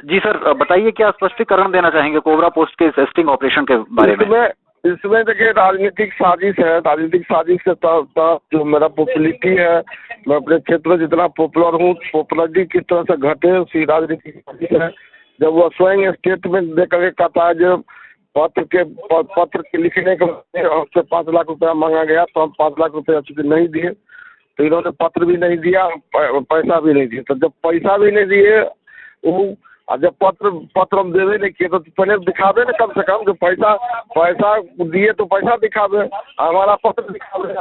जी sir, बताइए क्या स्पष्टीकरण देना चाहेंगे कोबरा पोस्ट के स्टिंग ऑपरेशन के बारे में? इसमें देखिए राजनीतिक साजिश है। राजनीतिक साजिश के तहत जो मेरा पॉपुलरिटी है, मैं अपने क्षेत्र में जितना पॉपुलर हूँ, पॉपुलरिटी किस तरह से घटे उसी राजनीतिक साजिश है। जब वो स्वयं स्टेटमेंट दे करके कहता है जो पत्र के लिखने के बाद हमसे 5 लाख रुपया मांगा गया, तो हम 5 लाख रुपया चूंकि नहीं दिए, तो इन्होंने पत्र भी नहीं दिया, पैसा भी नहीं दिया। तो जब पैसा भी नहीं दिए वो, और जब पत्र हम देवे नहीं किए, तो पहले दिखावे ना, कम से कम जो पैसा दिए तो पैसा दिखावे, हमारा पत्र दिखावे।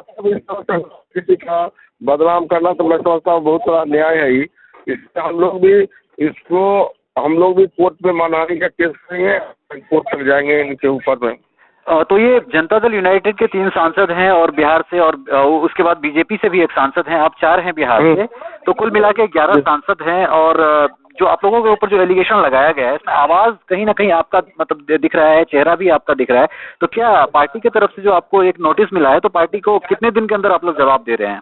किसी का बदनाम करना तो मैं समझता हूँ बहुत सारा न्याय है ही। इससे हम लोग भी कोर्ट में मानहानि का केस करेंगे, कोर्ट तक जाएंगे इनके ऊपर में। तो ये जनता दल यूनाइटेड के 3 सांसद हैं और बिहार से, और उसके बाद बीजेपी से भी एक सांसद हैं, आप 4 हैं बिहार से, तो कुल मिला के 11 सांसद हैं। और जो आप लोगों के ऊपर जो एलिगेशन लगाया गया है, इसमें आवाज कहीं ना कहीं आपका मतलब दिख रहा है, चेहरा भी आपका दिख रहा है। तो क्या पार्टी की तरफ से जो आपको एक नोटिस मिला है, तो पार्टी को कितने दिन के अंदर आप लोग जवाब दे रहे हैं?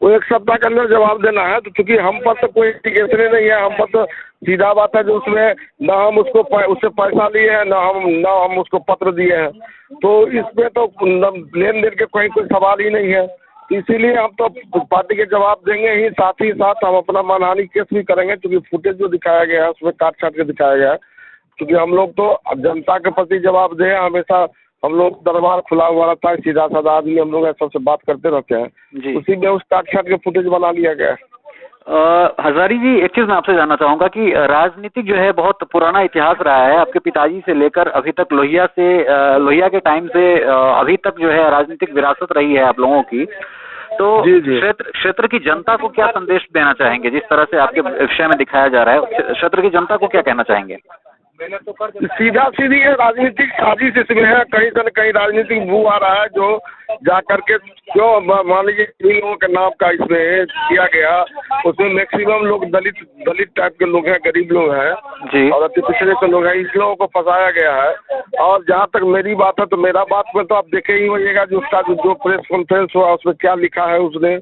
वो 1 सप्ताह के अंदर जवाब देना है। तो चूंकि हम पर तो कोई इंडिकेशन नहीं है, हम पर तो सीधा बात है जो उसमें न हम उससे पैसा लिए हैं, न हम उसको पत्र दिए हैं। तो इसमें तो लेन देन के कोई सवाल ही नहीं है। इसीलिए हम तो पार्टी के जवाब देंगे ही, साथ ही साथ हम अपना मानहानि केस भी करेंगे। क्योंकि फुटेज जो दिखाया गया है उसमें काट छाट के दिखाया गया है। क्योंकि हम लोग तो जनता के प्रति जवाब दे, हमेशा हम लोग दरबार खुला हुआ रहता है, सीधा साधा आदमी हम लोग सबसे बात करते रहते हैं। उसी में उस काट छाट के फुटेज बना लिया गया है। हजारी जी, एक चीज मैं आपसे जानना चाहूंगा कि राजनीतिक जो है बहुत पुराना इतिहास रहा है, आपके पिताजी से लेकर अभी तक लोहिया के टाइम से अभी तक जो है राजनीतिक विरासत रही है आप लोगों की। तो क्षेत्र की जनता को क्या संदेश देना चाहेंगे? जिस तरह से आपके विषय में दिखाया जा रहा है, क्षेत्र की जनता को क्या कहना चाहेंगे? सीधा सीधी राजनीतिक साजिश इसमें है। कहीं से न कहीं राजनीतिक भू आ रहा है, जो जा करके क्यों मान लीजिए इन लोगों के नाम का इसमें किया गया। उसमें मैक्सिमम लोग दलित टाइप के लोग हैं, गरीब लोग हैं और अति पिछड़े के लोग हैं। इस लोगों को फंसाया गया है। और जहाँ तक मेरी बात है, तो मेरा बात में तो आप देखे ही होइएगा जो उसका जो प्रेस कॉन्फ्रेंस हुआ उसमें क्या लिखा है। उसने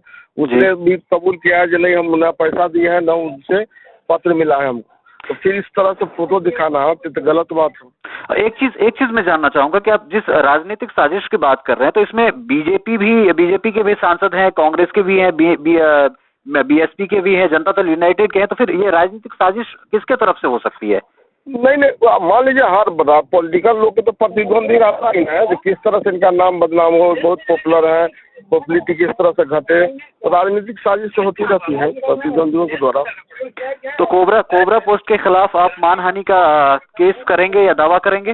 भी कबूल किया है जो नहीं, हम न पैसा दिए हैं, न उनसे पत्र मिला है हमको। तो फिर इस तरह से फोटो दिखाना है तो गलत बात है। एक चीज मैं जानना चाहूंगा कि आप जिस राजनीतिक साजिश की बात कर रहे हैं, तो इसमें बीजेपी के भी सांसद हैं, कांग्रेस के भी हैं, बीएसपी के भी हैं, जनता दल यूनाइटेड के हैं। तो फिर ये राजनीतिक साजिश किसके तरफ से हो सकती है? नहीं, मान लीजिए हर पॉलिटिकल लोग के तो प्रतिद्वंदी रहता ही है। किस तरह से इनका नाम बदनाम हो, बहुत पॉपुलर है, पॉपुलरिटी किस तरह से घटे, तो राजनीतिक साजिश से होती रहती है प्रतिद्वंदियों के द्वारा। तो कोबरा पोस्ट के खिलाफ आप मानहानि का केस करेंगे या दावा करेंगे?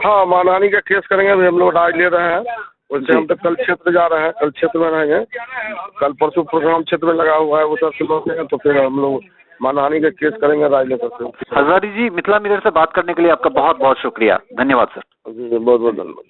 हाँ, मानहानि का केस करेंगे। अभी हम लोग राय ले रहे हैं। वैसे हम तो कल क्षेत्र जा रहे हैं, कल क्षेत्र में रहेंगे। कल परसों प्रोग्राम क्षेत्र में लगा हुआ है, उधर से लौटेंगे तो फिर हम लोग मानहानि का केस करेंगे राय लेकर के। हजारी जी, मिथिला मिरर से बात करने के लिए आपका बहुत बहुत शुक्रिया। धन्यवाद सर। जी बहुत बहुत धन्यवाद।